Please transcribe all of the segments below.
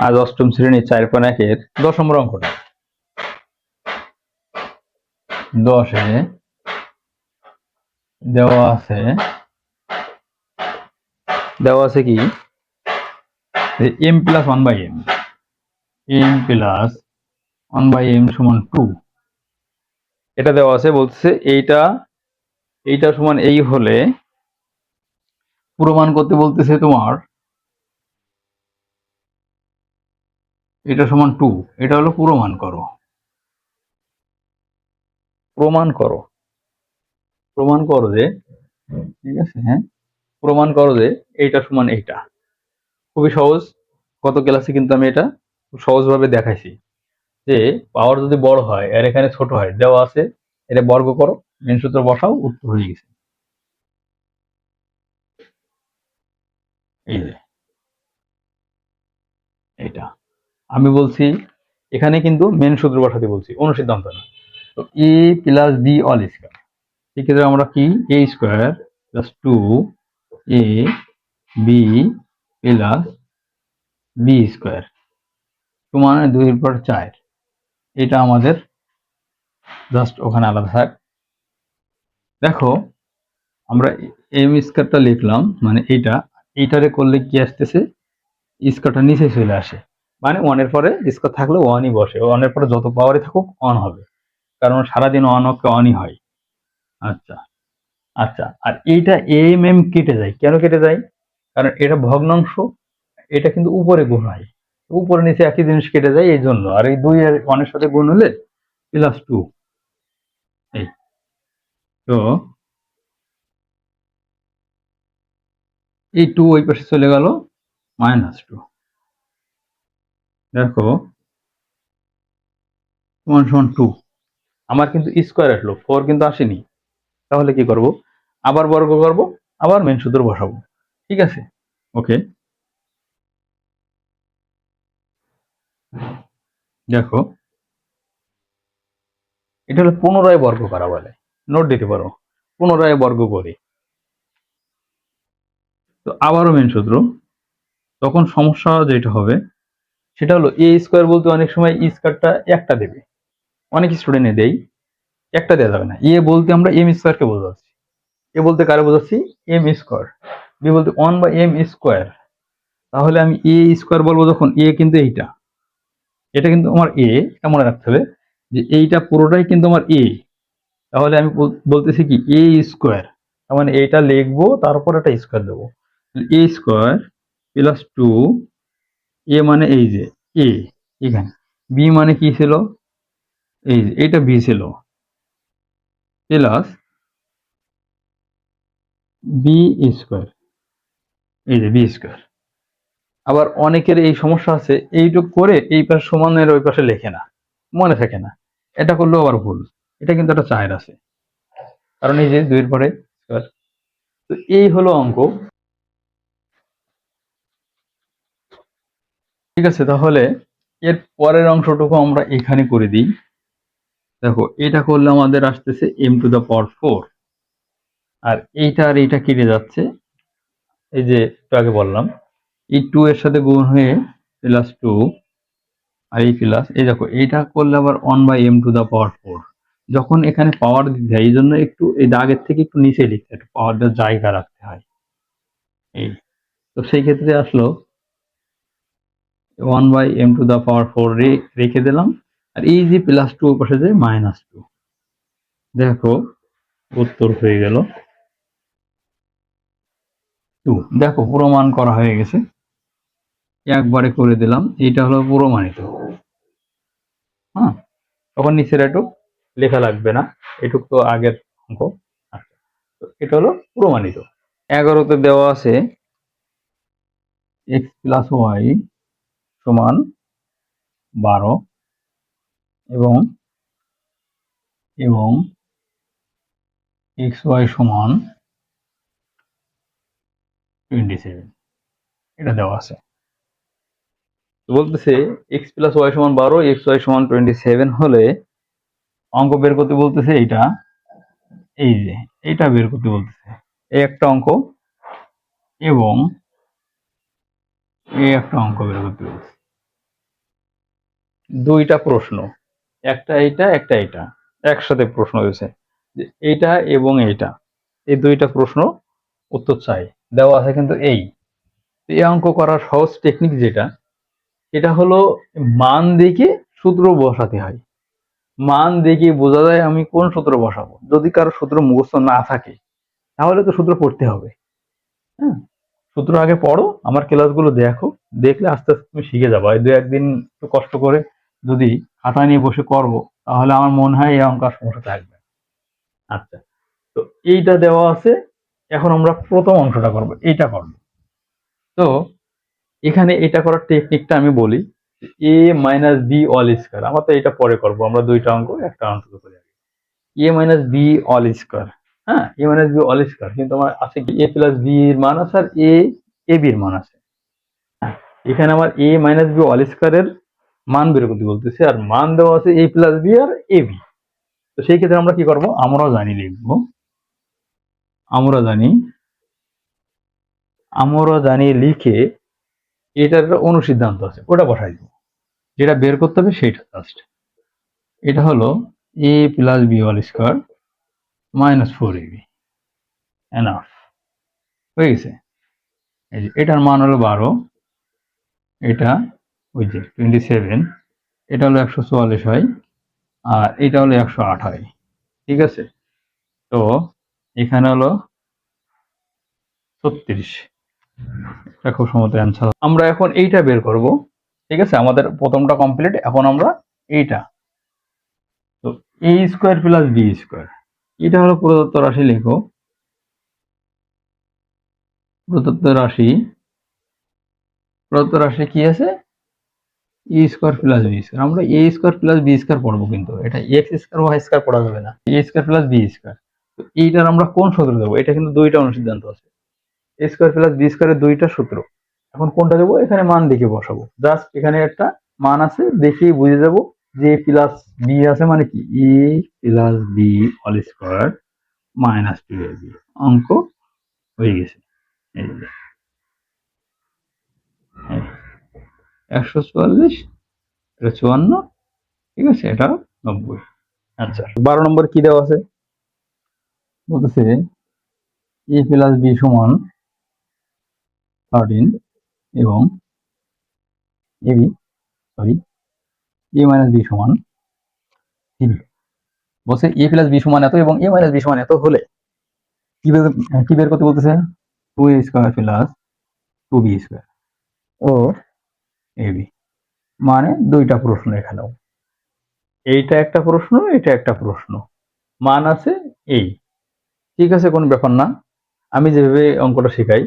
আজ অষ্টম শ্রেণী 4.1-এর 10 নম্বর অঙ্কটা। 10-এ দেওয়া আছে কি m plus 1/m, m plus 1/m সমান 2। এটা দেওয়া আছে, বলছে এইটা সমান এই হলে প্রমাণ করতে বলতেছে তোমার এটা সমান 2। এটা হলো প্রমাণ করো যে, ঠিক আছে, হ্যাঁ, প্রমাণ করো যে এইটা সমান এইটা। খুবই সহজ। গত ক্লাসে কিন্তু আমি এটা খুব সহজভাবে দেখাইছি যে পাওয়ার যদি বড় হয় আর এখানে ছোট হয়, দেওয়া আছে, এটা বর্গ করো, মেন সূত্র বসাও, উত্তর হয়ে গেছে। এই যে এটা আমি বলছি, এখানে কিন্তু মেন সূত্র বসাতে বলছি, অনুসিদ্ধান্ত না। তো এ প্লাস বি অল স্কয়ার, সেক্ষেত্রে আমরা কি এ square plus 2 A B plus B square সমান 2/4। এটা আমাদের জাস্ট ওখানে আলাদা থাক। দেখো আমরা এম স্কয়ারটা লিখলাম, মানে এইটারে করলে কি আসতেছে, স্কয়ারটা নিচে চলে আসে, মানে 1-এর পরে স্কয়ার থাকলে 1ই বসে, 1-এর পরে যত পাওয়ারই থাকুক 1 হবে, কারণ সারাদিন 1 হয়। আচ্ছা আচ্ছা, আর এইটা এম কেটে যায়, কেন কেটে যায়? কারণ এটা ভগ্নাংশ, এটা কিন্তু উপরে গুণ হয়, উপরে নিচে একই জিনিস কেটে যায় এই জন্য। আর এই 2 আর 1-এর সাথে গুণ হলে +2। এই তো এই 2 ওই পাশে চলে গেল, -2। দেখো সমান 2, আমার কিন্তু স্কোয়ার আসলো, 4 কিন্তু আসেনি। তাহলে কি করব, আবার বর্গ করব, আবার মেন সূত্র বসাবো। ঠিক আছে, ওকে। দেখো এটা হলো পুনরায় বর্গ করা বলে, নোট দিতে পারো, পুনরায় বর্গ করি। তো আবারও মেন সূত্র, তখন সমস্যা যেটা হবে সেটা হলো এ স্কোয়ার বলতে অনেক সময় স্কোয়ারটা একটা দেবে, অনেক স্টুডেন্টে দেই, একটা দেওয়া যাবে না। এ বলতে আমরা এম স্কোয়ারকে বোঝাচ্ছি, এ বলতে কারে বোঝাচ্ছি, এম স্কোয়ার, বি বলতে 1/m স্কোয়ার। তাহলে আমি এ স্কোয়ার বলবো যখন, এ কিন্তু এটা কিন্তু আমার এ, এটা মনে রাখতে হবে যে এইটা পুরোটাই কিন্তু আমার এ। তাহলে আমি বলতেছি কি এ স্কোয়ার, তার মানে এইটা লিখবো, তারপর একটা স্কোয়ার দেবো, এ স্কোয়ার প্লাস 2, এ মানে এই যে এ এখানে, বি মানে কি ছিল, এই যে এইটা বি ছিল, প্লাস বি স্কোয়ার, এই যে বি স্কোয়ার। আবার অনেকের এই সমস্যা আছে, এইটুক করে এই পাশে সমানের ওই পাশে লেখে না, মনে থাকে না, এটা করলেও আবার ভুল। এটা কিন্তু একটা চায়ের আছে, কারণ এই যে 2-এর পরে স্কোয়ার। তো এই হলো অঙ্ক। ঠিক আছে, তাহলে এর পরের অংশটুকু আমরা এখানে করে দিই। দেখো এটা করলে আমাদের আসতেছে m⁴, আর এইটা আর এইটা কেটে যাচ্ছে, এই যে একটু আগে বললাম, এই 2 এর সাথে গুণ হয়ে +2, আর এই প্লাস, এই দেখো এইটা করলে আবার 1/m⁴। যখন এখানে পাওয়ার দিতে হয়, এই জন্য একটু এই দাগের থেকে একটু নিচে লিখতে হয়, একটু পাওয়ারটা জায়গা রাখতে হয়। এই তো সেই ক্ষেত্রে আসলো 1/m⁴ রেখে দিলাম, আর এই যে +2 পাশে যে -2। দেখো উত্তর হয়ে গেল 2। দেখো প্রমাণ করা হয়ে গেছে, একবারে করে দিলাম, এটা হলো প্রমাণিত। হ্যাঁ, তখন নিচের একটু লেখা লাগবে না, এটুক তো আগের অঙ্ক। আচ্ছা, তো এটা হলো প্রমাণিত। 11তে দেওয়া আছে x + y সমান 12 এবং xy সমান 27, এটা দেওয়া আছে। তো বলতেছে x + y সমান 12, xy সমান 27 হলে অঙ্ক বের করতে বলতেছে, এই যে এইটা বের করতে বলতেছে, এই একটা অঙ্ক এবং এই একটা অঙ্ক বের করতে বলতেছে। দুইটা প্রশ্ন, একটা এইটা একটা এইটা একসাথে প্রশ্ন হয়েছে যে এইটা এবং এইটা, এই দুইটা প্রশ্ন উত্তর চাই, দেওয়া আছে কিন্তু এই অঙ্ক করার সহজ টেকনিক যেটা, এটা হলো মান দেখে সূত্র বসাতে হয়। মান দেখে বোঝা যায় আমি কোন সূত্র বসাবো। যদি কারো সূত্র মুখস্থ না থাকে তাহলে তো সূত্র পড়তে হবে। হ্যাঁ, সূত্র আগে পড়ো, আমার ক্লাসগুলো দেখো, দেখলে আস্তে আস্তে তুমি শিখে যাবে। এই দু একদিন একটু কষ্ট করে যদি খাতা নিয়ে বসে করবো তাহলে আমার মনে হয় এই অঙ্ক আর সমস্যা থাকবে না। আচ্ছা, তো এইটা দেওয়া আছে, এখন আমরা প্রথম অংশটা করব, এইটা করব। তো এখানে এটা করার টেকনিকটা আমি বলি, এ মাইনাস বি অল স্কয়ার, আমরা তো এটা পরে করব, আমরা দুইটা অঙ্ক একটা অন্তত করে এ মাইনাস বি অল স্কয়ার। হ্যাঁ, এ মাইনাস বি অল স্কয়ার, কিন্তু আমার আছে কি এ প্লাস বি এর মান আছে আর এ বি এর মান আছে। এখানে আমার এ মাইনাস বি অল স্কয়ারের মান বের করতে বলতেছে, আর মান দেওয়া আছে এ plus B R A B. তো সেই ক্ষেত্রে আমরা কি করব, আমরাও জানি লিখবো, আমরা জানি লিখে এটার একটা অনুসিদ্ধান্ত আছে ওটা বসাই দিব, যেটা বের করতে হবে সেটা জাস্ট। এটা হলো a plus B all square minus 4ab, enough, হয়ে গেছে। এই যে এটার মান হলো 12, এটা ওই যে 27, এটা হলো 144 হয়, আর এটা হলো 108 হয়। ঠিক আছে, তো এখানে হলো 36। এটা খুব সম্ভবত অ্যান্সার। আমরা এখন এইটা বের করব। ঠিক আছে, আমাদের প্রথমটা কমপ্লিট, এখন আমরা এইটা, তো এ স্কোয়ার প্লাস বি স্কোয়ার, এটা হলো প্রদত্ত রাশি। লেখো প্রদত্ত রাশি কি আছে, এ স্কোয়ার প্লাস বি স্কোয়ার। আমরা এ স্কোয়ার প্লাস বি স্কোয়ার পড়বো, কিন্তু এটা এক্স স্কোয়ার ওয়াই স্কোয়ার পড়া যাবে না, এ স্কোয়ার প্লাস বি স্কোয়ার। তো এইটার আমরা কোন সূত্র দেবো, এটা কিন্তু দুইটা অনুসিদ্ধান্ত আছে, এ স্কোয়ার প্লাস বি স্কোয়ারের দুইটা সূত্র। এখন কোনটা দেবো, এখানে মান দেখে বসাবো, জাস্ট এখানে একটা মান আছে দেখেই বুঝে যাবো যে প্লাস বি আছে মানে কি, a plus B all square minus 2ab, অঙ্ক হয়ে গেছে। এই যে 144, এটা 54, ঠিক আছে, এটা 90। আচ্ছা, 12 নম্বর কি দেওয়া আছে, বলতেছে এ প্লাস বি সমান 13 এবং এবি, সরি, এ মাইনাস বি সমান 3। বলছে এ প্লাস বি সমান এত এবং এ মাইনাস বি সমান এত হলে কি বের করতে বলতেছে, 2a square plus 2b square ও এবি। মানে দুইটা প্রশ্ন এখানেও, এইটা একটা প্রশ্ন, এটা একটা প্রশ্ন, মান আছে এই। ঠিক আছে, কোনো ব্যাপার না। আমি যেভাবে অঙ্কটা শেখাই,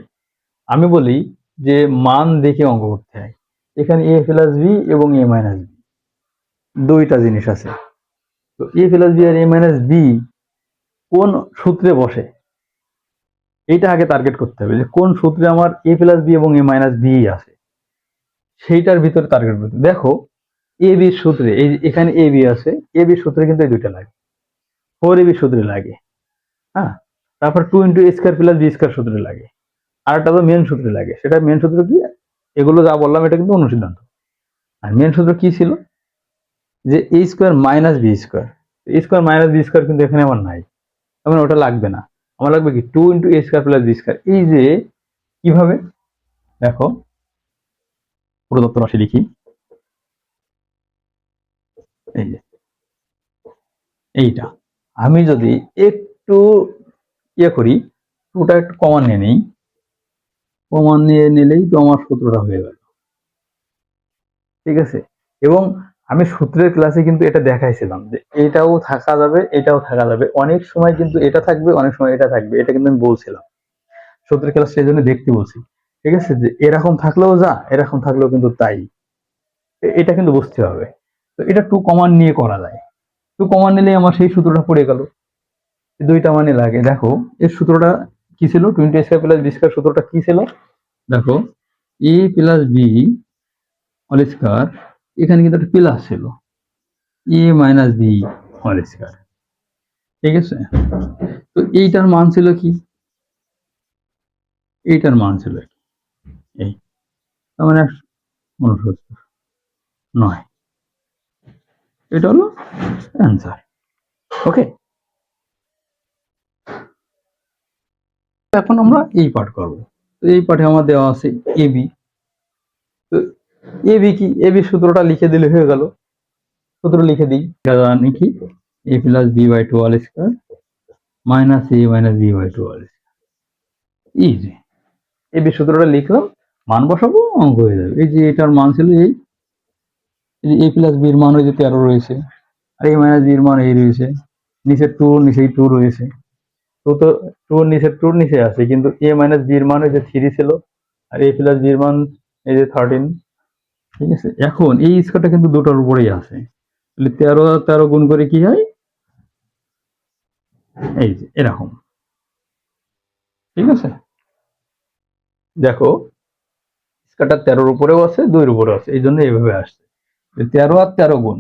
আমি বলি যে মান দেখে অঙ্ক করতে হয়। এখানে এ প্লাস বি এবং এ মাইনাস বি দুইটা জিনিস আছে। তো এ প্লাস বি আর এ মাইনাস বি কোন সূত্রে বসে, এইটা আগে টার্গেট করতে হবে, যে কোন সূত্রে আমার এ প্লাস বি এবং এ মাইনাস বি আছে, সেইটার ভিতরে টার্গেট করতে। দেখো এ বির সূত্রে, এই এখানে এ বি আছে, এ বির সূত্রে কিন্তু এই দুইটা লাগে, 4ab সূত্রে লাগে। হ্যাঁ, তারপর 2 × a² প্লাস b² সূত্রে লাগে, আর একটা তো মেন সূত্রে লাগে। সেটা মেন সূত্র কি, এগুলো যা বললাম এটা কিন্তু অনুসিদ্ধান্ত। আর মেন সূত্র কি ছিল, যে a square minus B square, a square minus B square কিন্তু এখানে আমার নাই, আমার ওটা লাগবে না। আমার লাগবে কি 2 × a² প্লাস b²। এই যে কিভাবে, দেখো প্রদত্ত রাশি লিখি, এই যে এইটা আমি যদি একটু করি, ওটা একটু কমান নিয়ে নেই, কমান নিয়ে নিলেই তো আমার সূত্রটা হয়ে গেল। ঠিক আছে, এবং আমি সূত্রের ক্লাসে কিন্তু এটা দেখাইছিলাম যে এটাও থাকা যাবে এটাও থাকা যাবে, অনেক সময় কিন্তু এটা থাকবে অনেক সময় এটা থাকবে, এটা কিন্তু আমি বলছিলাম সূত্রের ক্লাস, সেই জন্য দেখতে বলছি। ঠিক আছে, যে এরকম থাকলেও যা এরকম থাকলেও কিন্তু তাই, এটা কিন্তু বুঝতে হবে। তো এটা 2 কমান নিয়ে করা যায়, 2 কমান নিলে আমার সেই সূত্রটা পড়ে গেল। দুইটা মানে লাগে, দেখো এর সূত্রটা কি ছিল, 20² প্লাস b² সূত্রটা কি ছিল, দেখো a plus B all square, এখানে কিন্তু একটা প্লাস ছিল, A minus B whole square. ঠিক আছে, তো এইটার মান ছিল কি, এইটার মান ছিল এই, তার মানে 69, এটা হলো অ্যান্সার। ওকে, এখন আমরা এই পার্ট করব। তো এই পার্টে আমার দেওয়া আছে এবি। তো এবি কি, এবি সূত্রটা লিখে দিলে হয়ে গেল। সূত্র লিখে দিই, জানি কি a plus b by two all square minus a minus b by two all square. Easy, ab সূত্রটা লিখলাম, মান বসাবো, অঙ্ক হয়ে যাবে। এই যে এটার মান ছিল এই, এ প্লাস বির মান ওই যে 13 রয়েছে, আর এ মাইনাস বির মান এই রয়েছে, নিচে টু, নিচে টু রয়েছে। তো টুর নিচে, টুর নিচে আছে, কিন্তু এ মাইনাস বির মান ওই যে 3 ছিল, আর এ প্লাস বির মান এই যে 13। ঠিক আছে, এখন এই স্কোয়ারটা কিন্তু দুটোর উপরেই আছে, তাহলে 13 আর 13 গুণ করে কি হয়, এই যে এরকম। ঠিক আছে, দেখো স্কোয়ারটা 13-র উপরেও আছে, 2-এর উপরেও আছে, এই জন্য এইভাবে আসছে 13 আর 13 গুণ,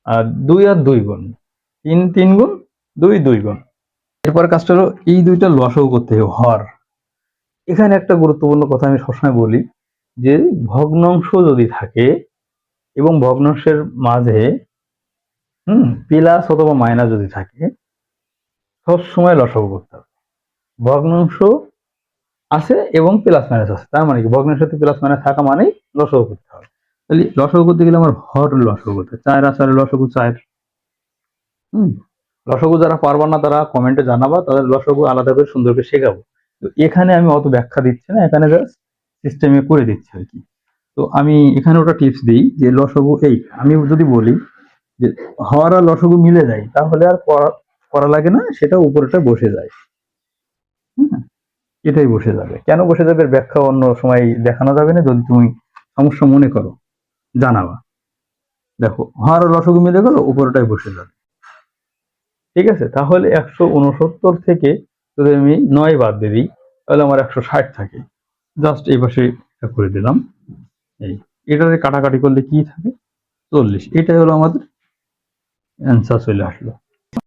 আর 2 আর 2 গুণ, 3 3 গুণ, 2 2 গুণ। এরপর কাজটা হলো এই দুইটা লসাগু করতে হবে, হর। এখানে একটা গুরুত্বপূর্ণ কথা আমি সবসময় বলি, যে ভগ্নাংশ যদি থাকে এবং ভগ্নাংশের মাঝে প্লাস অথবা মাইনাস যদি থাকে, সবসময় লসাগু করতে হবে। ভগ্নাংশ আছে এবং প্লাস মাইনাস আছে, তার মানে কি ভগ্নাংশের সাথে প্লাস মাইনাস থাকা মানেই লসাগু করতে হবে। তাহলে লসাগু করতে গেলে আমার হর লসাগু করতে, 4 আর 4 লসাগু 4। লসাগু যারা পারবা না তারা কমেন্টে জানাবা, তাদের লসাগু আলাদা করে সুন্দর করে শেখাবো। তো এখানে আমি অত ব্যাখ্যা দিচ্ছি না, এখানে জাস্ট সিস্টেমে করে দিচ্ছি আর কি। তো আমি এখানে ওটা টিপস দিই যে লসাগু এই, আমি যদি বলি যে হর আর লসাগু মিলে যায়, তাহলে আর করা লাগে না, সেটা উপরেটা বসে যায়। এটাই বসে যাবে। কেন বসে যাবে ব্যাখ্যা অন্য সময় দেখানো যাবে না, যদি তুমি সমস্যা মনে করো জানাবা। দেখো হর আর লসাগু মিলে গেল, উপরটাই বসে যাবে। ঠিক আছে, তাহলে 169 থেকে যদি আমি 9 বাদ দিয়ে দিই, তাহলে আমার 160 থাকে। জাস্ট এই পাশে করে দিলাম, এই এটাতে কাটাকাটি করলে কি থাকে, 40। এটাই হলো আমাদের অ্যান্সার চলে আসলো।